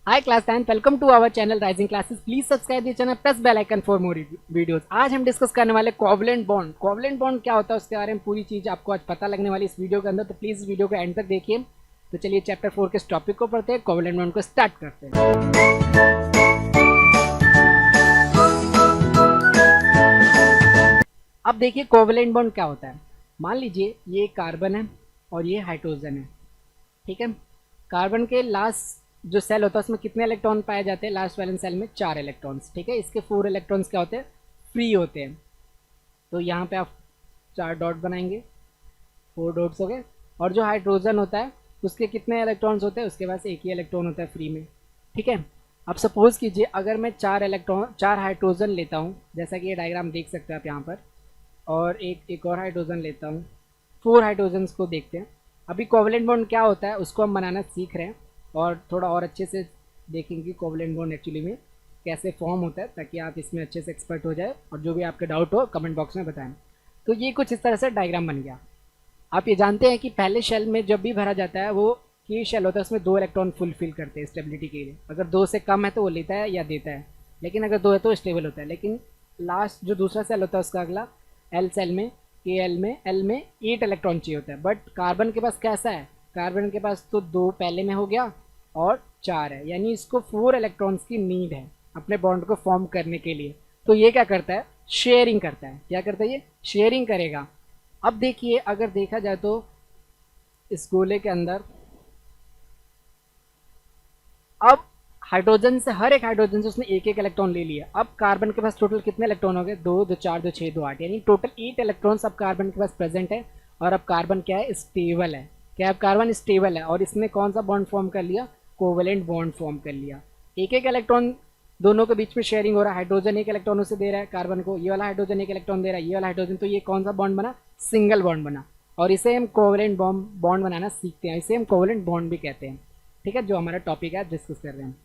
Hi class 10th, welcome to our channel Rising Classes. Please subscribe the channel, press bell icon for more videos. आज हम discuss करने वाले covalent bond. Covalent bond क्या होता है उसके बारे में पूरी चीज़ आपको आज पता लगने वाली इस वीडियो के अंदर, तो प्लीज़ इस वीडियो को एंड तक देखिए। तो चलिए चैप्टर 4 के इस टॉपिक को पढ़ते हैं, कोवलेंट बॉन्ड को स्टार्ट करते हैं। अब देखिए कोवलेंट बॉन्ड क्या होता है। मान लीजिए ये कार्बन है और ये हाइड्रोजन है, ठीक है। कार्बन के लास्ट जो सेल होता है उसमें कितने इलेक्ट्रॉन पाए जाते हैं? लास्ट वैलेंस सेल में 4 इलेक्ट्रॉन्स, ठीक है। इसके 4 इलेक्ट्रॉन्स क्या होते हैं? फ्री होते हैं। तो यहाँ पे आप 4 डॉट बनाएंगे, 4 डॉट्स हो गए। और जो हाइड्रोजन होता है उसके कितने इलेक्ट्रॉन्स होते हैं? उसके पास एक ही इलेक्ट्रॉन होता है फ्री में, ठीक है। अब सपोज कीजिए अगर मैं 4 हाइड्रोजन लेता हूँ, जैसा कि ये डायग्राम देख सकते हैं आप यहाँ पर, और एक और हाइड्रोजन लेता हूँ, 4 हाइड्रोजन्स को देखते हैं। अभी कोवलेंट बॉन्ड क्या होता है उसको हम बनाना सीख रहे हैं और थोड़ा और अच्छे से देखेंगे कोवलेंट बॉन्ड एक्चुअली में कैसे फॉर्म होता है, ताकि आप इसमें अच्छे से एक्सपर्ट हो जाए और जो भी आपके डाउट हो कमेंट बॉक्स में बताएं। तो ये कुछ इस तरह से डायग्राम बन गया। आप ये जानते हैं कि पहले शेल में जब भी भरा जाता है वो की शेल होता है, उसमें 2 इलेक्ट्रॉन फुलफिल करते हैं स्टेबिलिटी के लिए। अगर 2 से कम है तो वो लेता है या देता है, लेकिन अगर 2 है तो स्टेबल होता है। लेकिन लास्ट जो दूसरा सेल होता है उसका अगला एल सेल में, के एल में 8 इलेक्ट्रॉन चाहिए होता है। बट कार्बन के पास कैसा है? कार्बन के पास तो 2 पहले में हो गया और 4 है, यानी इसको 4 इलेक्ट्रॉन्स की नीड है अपने बॉन्ड को फॉर्म करने के लिए। तो ये क्या करता है? शेयरिंग करता है। क्या करता है? ये शेयरिंग करेगा। अब देखिए अगर देखा जाए तो इस गोले के अंदर अब हाइड्रोजन से, हर एक हाइड्रोजन से उसने एक एक इलेक्ट्रॉन ले लिया। अब कार्बन के पास टोटल कितने इलेक्ट्रॉन हो गए? 2, 2 4, 2 6, 2 8, यानी टोटल 8 इलेक्ट्रॉन्स अब कार्बन के पास प्रेजेंट है। और अब कार्बन क्या है? स्टेबल है। क्या अब कार्बन स्टेबल है और इसने कौन सा बॉन्ड फॉर्म कर लिया? कोवलेंट बॉन्ड फॉर्म कर लिया। एक एक इलेक्ट्रॉन दोनों के बीच में शेयरिंग हो रहा है। हाइड्रोजन एक इलेक्ट्रॉन उसे दे रहा है कार्बन को, ये वाला हाइड्रोजन एक इलेक्ट्रॉन दे रहा है ये वाला हाइड्रोजन। तो ये कौन सा बॉन्ड बना? सिंगल बॉन्ड बना। और इसे हम कोवलेंट बॉन्ड बनाना सीखते हैं, इसे हम कोवलेंट बॉन्ड भी कहते हैं, ठीक है। जो हमारा टॉपिक है डिस्कस कर रहे हैं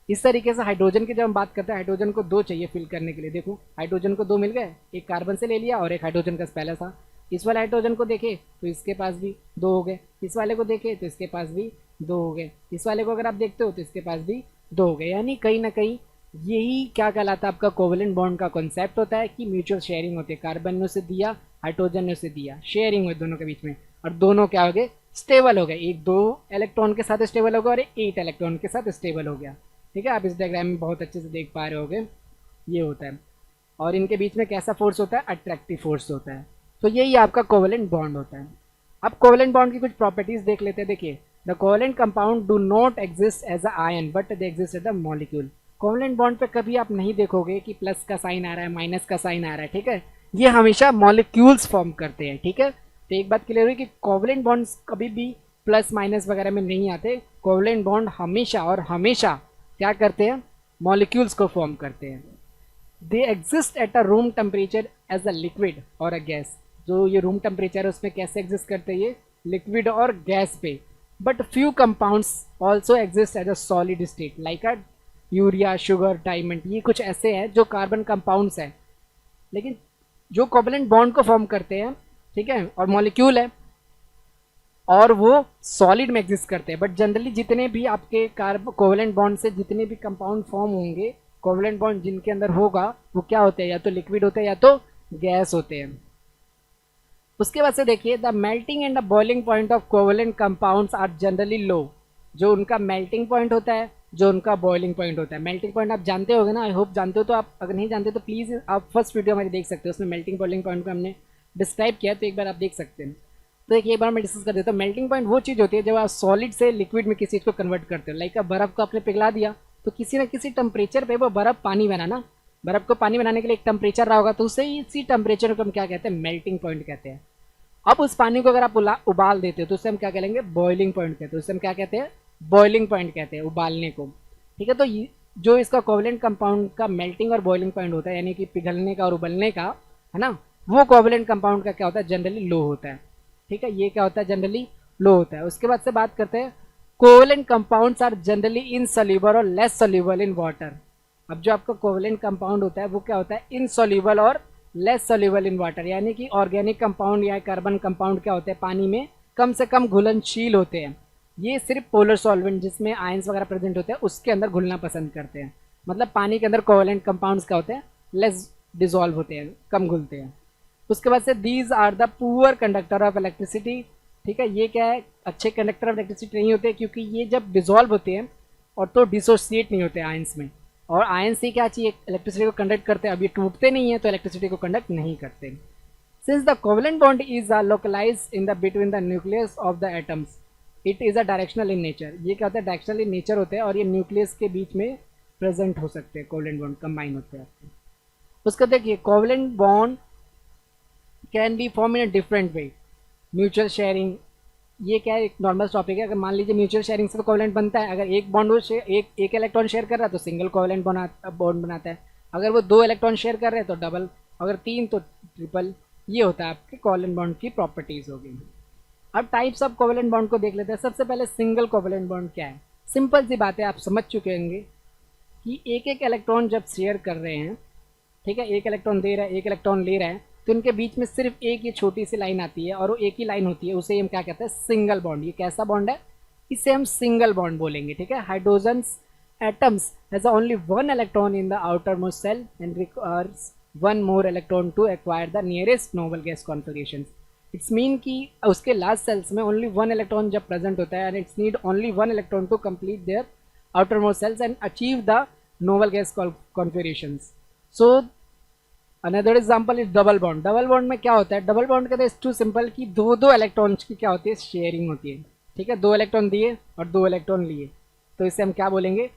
इस तरीके से। हाइड्रोजन की जब हम बात करते हैं, हाइड्रोजन को 2 चाहिए फिल करने के लिए। देखो हाइड्रोजन को 2 मिल गए, एक कार्बन से ले लिया और एक हाइड्रोजन का पहला था। इस वाले हाइड्रोजन को देखे तो इसके पास भी 2 हो गए, इस वाले को देखे तो इसके पास भी 2 हो गए, इस वाले को अगर आप देखते हो तो इसके पास भी 2 हो गए। यानी कहीं ना कहीं यही क्या कहलाता है? आपका कोवलेंट बॉन्ड का कॉन्सेप्ट होता है कि म्यूचुअल शेयरिंग होती है। कार्बन ने उसे दिया, हाइड्रोजन ने उसे दिया, शेयरिंग हुई दोनों के बीच में, और दोनों क्या हो गए? स्टेबल हो गए। एक 2 इलेक्ट्रॉन के साथ स्टेबल हो गया और 8 इलेक्ट्रॉन के साथ स्टेबल हो गया, ठीक है। आप इस डायग्राम में बहुत अच्छे से देख पा रहे होगे, ये होता है। और इनके बीच में कैसा फोर्स होता है? अट्रैक्टिव फोर्स होता है। तो यही आपका कोवलेंट बॉन्ड होता है। अब कोवलेंट बॉन्ड की कुछ प्रॉपर्टीज देख लेते हैं। देखिए, the covalent compound do not exist as a ion but they exist as a molecule. Covalent bond पे कभी आप नहीं देखोगे कि प्लस का साइन आ रहा है, माइनस का साइन आ रहा है, ठीक है। ये हमेशा मॉलिक्यूल्स फॉर्म करते हैं, ठीक है। तो एक बात क्लियर हुई कि कोवलेंट बॉन्ड्स कभी भी प्लस माइनस वगैरह में नहीं आते। कोवलेंट बॉन्ड हमेशा और हमेशा क्या करते हैं? मॉलिक्यूल्स को फॉर्म करते हैं। They exist at a room temperature as a liquid और अ गैस। जो ये रूम टेम्परेचर है उसमें कैसे एग्जिस्ट करते हैं? ये लिक्विड और गैस पे। But few compounds also exist as a solid state like a urea, sugar, diamond. ये कुछ ऐसे हैं जो कार्बन कंपाउंड्स हैं, लेकिन जो कोवलेंट बॉन्ड को फॉर्म करते हैं, ठीक है, और मॉलिक्यूल है और वो सॉलिड में एग्जिस्ट करते हैं। बट जनरली जितने भी आपके कोवलेंट बॉन्ड से जितने भी कंपाउंड फॉर्म होंगे, कोवलेंट बॉन्ड जिनके अंदर होगा वो क्या होते हैं? या तो लिक्विड होते हैं या तो गैस होते हैं। उसके बाद से देखिए, the melting and the boiling point of covalent compounds are generally low. जो उनका मेल्टिंग पॉइंट होता है, जो उनका बॉइलिंग पॉइंट होता है। मेल्टिंग पॉइंट आप जानते होगे ना, आई होप जानते हो। तो आप अगर नहीं जानते तो प्लीज़ आप फर्स्ट वीडियो हमारी देख सकते हो, उसमें मेल्टिंग बॉइलिंग पॉइंट को हमने डिस्क्राइब किया, तो एक बार आप देख सकते हैं। तो एक बार मैं डिस्कस कर देता हूँ। मेल्टिंग पॉइंट वो चीज़ होती है जब आप सॉलिड से लिक्विड में किसी चीज़ को कन्वर्ट करते हो। लाइक बर्फ़ को आपने पिघला दिया तो किसी न किसी टेम्परेचर पे वो बर्फ़ पानी बना ना। बर्फ़ को पानी बनाने के लिए एक टेम्परेचर रहा होगा, तो उसे इसी टेम्परेचर को हम क्या कहते हैं? मेल्टिंग पॉइंट कहते हैं। अब उस पानी को अगर आप उबाल देते हो तो उसे हम क्या कहेंगे? बॉइलिंग पॉइंट कहते हैं। उसे हम क्या कहते हैं? बॉइलिंग पॉइंट कहते हैं, उबालने को, ठीक है। तो जो इसका कोवलेंट कंपाउंड का मेल्टिंग और बॉइलिंग पॉइंट होता है, यानी कि पिघलने का और उबलने का, है ना, वो कोवलेंट कंपाउंड का क्या होता है? जनरली लो होता है, ठीक है। ये क्या होता है? जनरली लो होता है। उसके बाद से बात करते हैं, covalent compounds are generally insoluble और लेस सॉल्युबल इन वाटर। अब जो आपका कोवलेंट कंपाउंड होता है वो क्या होता है? इनसॉल्युबल और लेस सॉल्युबल इन वाटर, यानी कि ऑर्गेनिक कंपाउंड या कार्बन कंपाउंड क्या होते हैं? पानी में कम से कम घुलनशील होते हैं। ये सिर्फ पोलर सॉल्वेंट जिसमें आयंस वगैरह प्रेजेंट होते हैं उसके अंदर घुलना पसंद करते हैं। मतलब पानी के अंदर कोवेलेंट कंपाउंड्स क्या होते हैं, लेस डिजॉल्व होते हैं, कम घुलते हैं। उसके बाद से these are the poor conductor of electricity. ठीक है, ये क्या है, अच्छे कंडक्टर ऑफ इलेक्ट्रिसिटी नहीं होते क्योंकि ये जब डिजॉल्व होते हैं और तो डिसोसिएट नहीं होते आयंस में। और आयंस ही क्या चाहिए, इलेक्ट्रिसिटी को कंडक्ट करते हैं। अब ये टूटते नहीं है तो इलेक्ट्रिसिटी को कंडक्ट नहीं करते। Since the covalent bond is localised in the between the nucleus of the atoms, it is a directional in nature. ये क्या होता है, डायरेक्शनल इन नेचर होते हैं और ये न्यूक्लियस के बीच में प्रेजेंट हो सकते हैं, कोवेलेंट बॉन्ड कंबाइन होते हैं आपके। उसका देखिए, covalent bond can be form in a different way. Mutual sharing, ये क्या है, एक नॉर्मल टॉपिक है। अगर मान लीजिए म्यूचुअल शेयरिंग से तो कोवेलेंट बनता है। अगर एक बॉन्ड वो एक इलेक्ट्रॉन शेयर कर रहा है तो सिंगल कोवेलेंट बॉन्ड बनाता है। अगर वो 2 इलेक्ट्रॉन शेयर कर रहे हैं तो डबल, अगर 3 तो ट्रिपल। ये होता है आपके कोवेलेंट बॉन्ड की प्रॉपर्टीज़ होगी। अब टाइप्स ऑफ कोवेलेंट बॉन्ड को देख लेते हैं। सबसे पहले सिंगल कोवेलेंट बॉन्ड क्या है। सिंपल सी बात है, आप समझ चुके होंगे कि एक एक इलेक्ट्रॉन जब शेयर कर रहे हैं, ठीक है, एक इलेक्ट्रॉन दे रहा है, एक इलेक्ट्रॉन ले रहा है, तो इनके बीच में सिर्फ एक ये छोटी सी लाइन आती है और वो एक ही लाइन होती है, उसे हम क्या कहते हैं, सिंगल बॉन्ड। ये कैसा बॉन्ड है, इसे हम सिंगल बॉन्ड बोलेंगे। ठीक है, hydrogens atoms has only 1 electron in the outermost shell and requires 1 more electron to acquire the nearest noble gas configuration. It's mean कि उसके लास्ट सेल्स में ओनली 1 इलेक्ट्रॉन जब प्रेजेंट होता है and it's need only 1 electron to complete their outermost shells and achieve the noble gas configurations. So another example is double bond. Double bond में क्या होता है, डबल बॉन्ड का is to simple कि 2 electrons की क्या होती है, शेयरिंग होती है। ठीक है, 2 इलेक्ट्रॉन दिए और 2 इलेक्ट्रॉन लिए, तो इसे हम क्या बोलेंगे,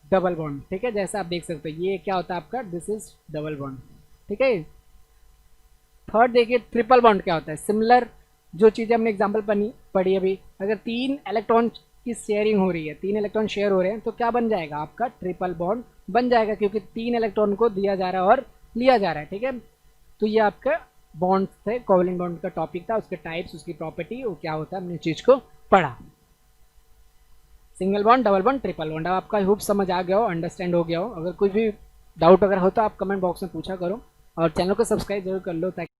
डबल बॉन्ड। ठीक है, जैसा आप देख सकते हो ये क्या होता है आपका, दिस इज डबल बॉन्ड। ठीक है, थर्ड देखिए ट्रिपल बॉन्ड क्या होता है। सिमिलर जो चीज़ें हमने एग्जाम्पल पढ़ी अभी, अगर 3 इलेक्ट्रॉन की शेयरिंग हो रही है, 3 इलेक्ट्रॉन शेयर हो रहे हैं, तो क्या बन जाएगा आपका, ट्रिपल बॉन्ड बन जाएगा, क्योंकि 3 इलेक्ट्रॉन को दिया जा रहा है और लिया जा रहा है। ठीक है, तो ये आपका बॉन्ड थे, कोवेलेंट बॉन्ड का टॉपिक था, उसके टाइप्स, उसकी प्रॉपर्टी, वो क्या होता है, हमने चीज़ को पढ़ा। Single bond, double bond, triple bond. अब आपका होप समझ आ गया हो, अंडरस्टैंड हो गया हो। अगर कुछ भी डाउट अगर हो तो आप कमेंट बॉक्स में पूछा करो और चैनल को सब्सक्राइब जरूर कर लो ताकि